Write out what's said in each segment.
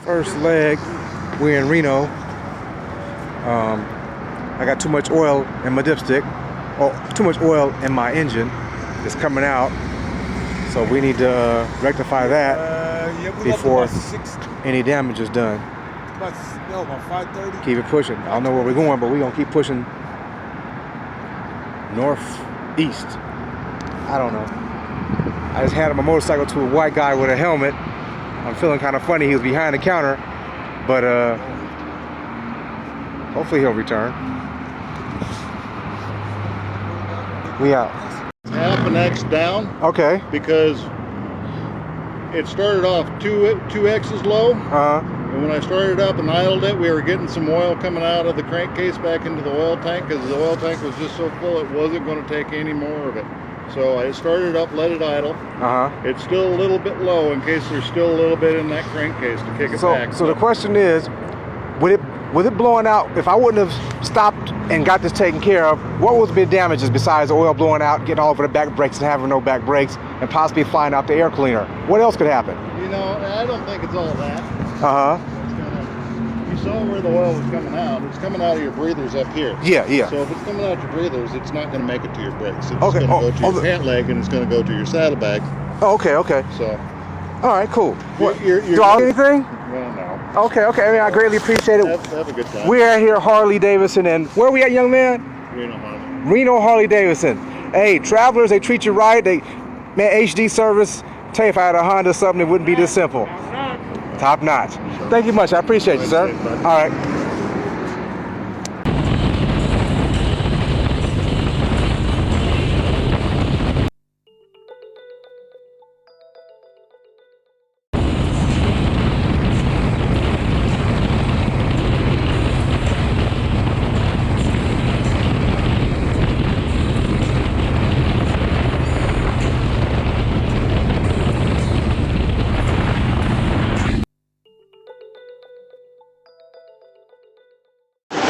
First leg, we're in Reno. I got too much oil in my dipstick, or too much oil in my engine. It's coming out, so we need to rectify that before any damage is done. About 5:30. Keep it pushing. I don't know where we're going, but we're gonna keep pushing northeast. I don't know. I just handed my motorcycle to a white guy with a helmet. I'm feeling kind of funny. He was behind the counter, but hopefully he'll return. We out. Half an X down. Okay. Because it started off two X's low. And when I started up and idled it, we were getting some oil coming out of the crankcase back into the oil tank because the oil tank was just so full it wasn't going to take any more of it. So I started up, let it idle. It's still a little bit low in case there's still a little bit in that crankcase to kick it back. So the question is, with it blowing out, if I wouldn't have stopped and got this taken care of, what would be the damages besides the oil blowing out, getting all over the back brakes and having no back brakes, and possibly flying out the air cleaner? What else could happen? You know, I don't think it's all that. You saw where the oil was coming out. It's coming out of your breathers up here. Yeah. So if it's coming out your breathers, it's not going to make it to your brakes. It's going to go to your pant leg, and it's going to go to your saddlebag. Okay. So. All right, cool. You're do I get anything? Well, no. Okay. I mean, I greatly appreciate it. Have a good time. We're at here, Harley Davidson, and where are we at, young man? Reno Harley Davidson. Hey, travelers, they treat you right. Man, HD service. Tell you, if I had a Honda or something, it wouldn't be this simple. Top notch. Thank you much. I appreciate you, sir. All right.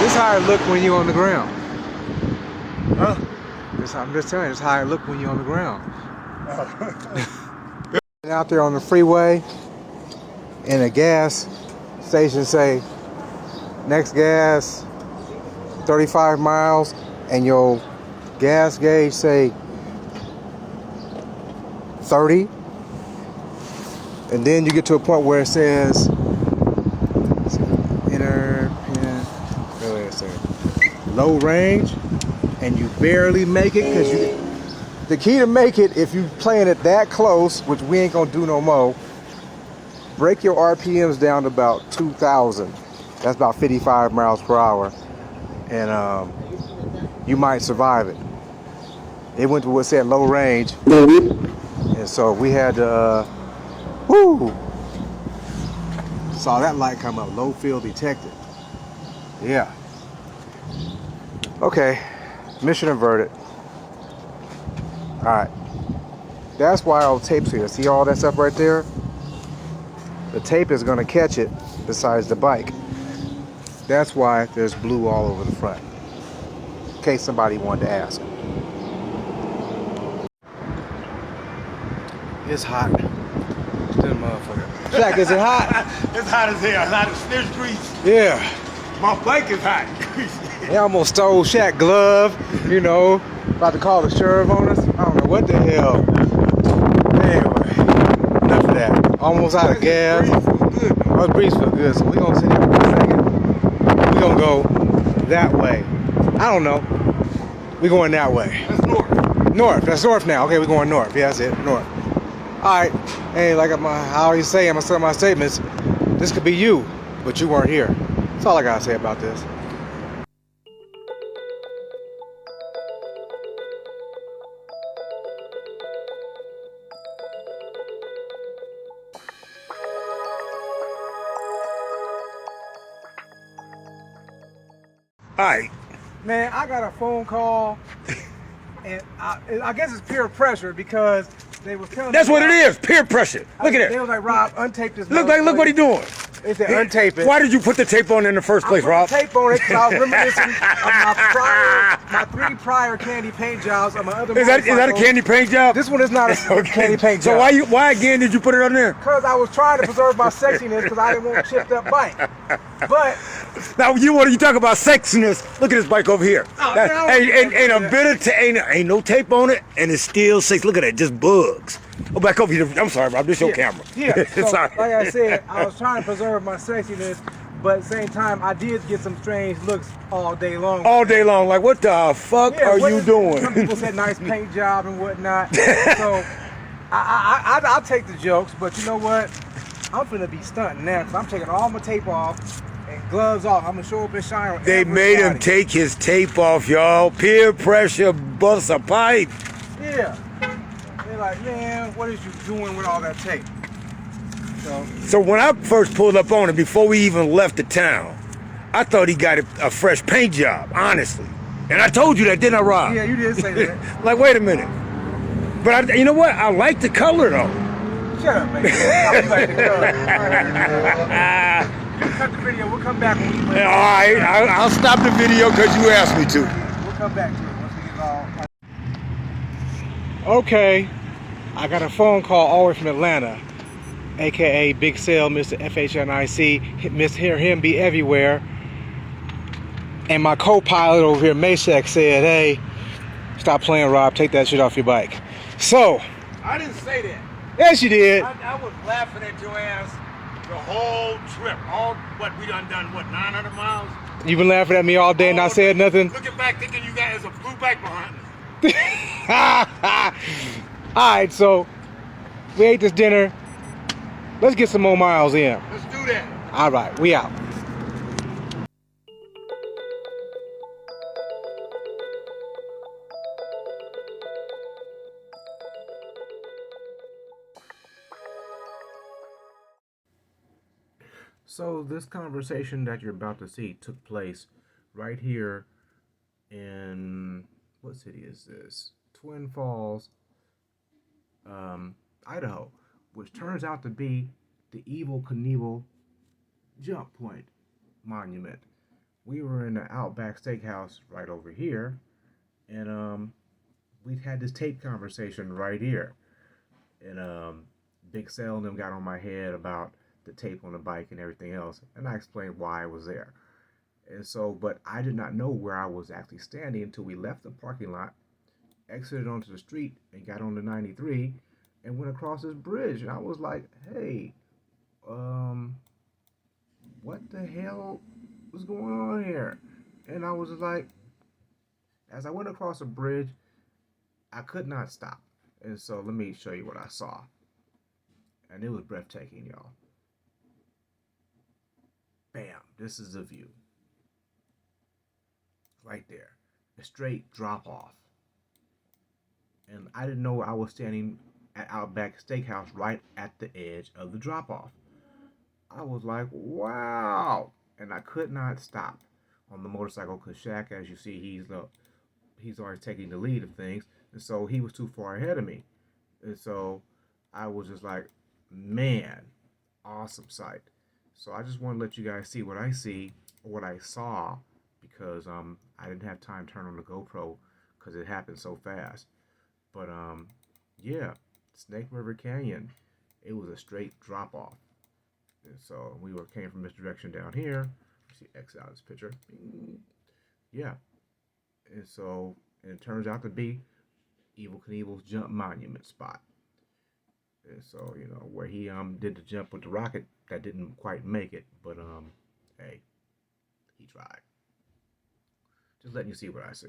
This is how it look when you're on the ground. I'm just telling you, this is how it look when you're on the ground. Out there on the freeway, and a gas station say, next gas, 35 miles, and your gas gauge say 30. And then you get to a point where it says, low range, and you barely make it, because the key to make it, if you playing it that close, which we ain't gonna do no more, break your RPMs down to about 2,000. That's about 55 miles per hour, and you might survive it. It went to what said low range, and so we had to saw that light come up, low field detected. Yeah. Okay, mission averted. All right, that's why all the tape's here. See all that stuff right there? The tape is gonna catch it besides the bike. That's why there's blue all over the front, in case somebody wanted to ask. It's hot. This motherfucker. Jack, is it hot? It's hot as hell. Hot as there's grease. Yeah. My bike is hot. They almost stole Shaq's glove, you know, about to call the sheriff on us. I don't know what the hell. Anyway, enough of that. Almost out of gas. Oh, the breeze feel good, so we're going to sit here for a second. We're going to go that way. I don't know. We're going that way. That's north. North. That's north now. Okay, we're going north. Yeah, that's it. North. All right. Hey, like I always say in some of my statements, this could be you, but you weren't here. That's all I got to say about this. All right. Man, I got a phone call, and I guess it's peer pressure because they was telling That's me what it is, peer pressure. Look at They it. was like, Rob, untape this. Look what he doing. They said untape it. Why did you put the tape on in the first place, Rob? I put the tape on it because I was reminiscing of my prior my 3 prior candy paint jobs on my other Is that a motorcycle. candy paint job? This one is not a Okay. candy paint job. So why again did you put it on there? Because I was trying to preserve my sexiness because I didn't want a chipped up bike. But Now you talk about sexiness. Look at this bike over here. Oh, That- no, ain't a bit of ain't no tape on it, and it's still six. Look at that, just bugs. Oh, back over here. I'm sorry, Rob. This your camera. Yeah. So, Sorry. like I said, I was trying to preserve my sexiness, but at the same time, I did get some strange looks all day long. All day long, like what the fuck Yeah, are what you is- doing? Some people said nice paint job and whatnot. So I'll take the jokes, but you know what? I'm finna be stunting now because I'm taking all my tape off and gloves off. I'm gonna show up and shine on They made him everybody. take his tape off, y'all. Peer pressure busts a pipe. Yeah. They're like, man, what is you doing with all that tape? So when I first pulled up on him, before we even left the town, I thought he got a fresh paint job, honestly. And I told you that, didn't I, Rob? Yeah, you did say that. Like, wait a minute. But you know what? I like the color, though. Shut up, man. I'll be back to you cut the video. We'll come back when we All right, I'll stop the video because you asked me to. We'll come back to it once we get all. Okay, I got a phone call all the way from Atlanta, aka Big Sale, Mr. FHNIC, Miss Hear Him Be Everywhere. And my co-pilot over here, Masek, said, "Hey, stop playing, Rob. Take that shit off your bike." So, I didn't say that. yes, you did. I was laughing at your ass the whole trip. We done, 900 miles? You've been laughing at me all day and not said nothing. Looking back, thinking you guys a blue bike behind me. Alright, so we ate this dinner. Let's get some more miles in. Let's do that. Alright, we out. So this conversation that you're about to see took place right here in, what city is this? Twin Falls, Idaho, which turns out to be the Evel Knievel jump point monument. We were in the Outback Steakhouse right over here, and we had this tape conversation right here. And Big Sale and them got on my head about the tape on the bike and everything else, and I explained why I was there. And so, but I did not know where I was actually standing until we left the parking lot, exited onto the street, and got on the 93, and went across this bridge. And I was like, hey, what the hell was going on here? And I was just like, as I went across the bridge, I could not stop. And so let me show you what I saw. And it was breathtaking, y'all. Bam, this is the view. Right there. A straight drop off. And I didn't know I was standing at Outback Steakhouse right at the edge of the drop off. I was like, wow. And I could not stop on the motorcycle because Shaq, as you see, he's always taking the lead of things. And so he was too far ahead of me. And so I was just like, man, awesome sight. So I just want to let you guys see what I see, or what I saw, because I didn't have time to turn on the GoPro because it happened so fast. But yeah, Snake River Canyon, it was a straight drop off. And so came from this direction down here. See X out this picture. Yeah. And so it turns out to be Evel Knievel's jump monument spot. And so, where he did the jump with the rocket that didn't quite make it, but hey, he tried. Just letting you see what I see.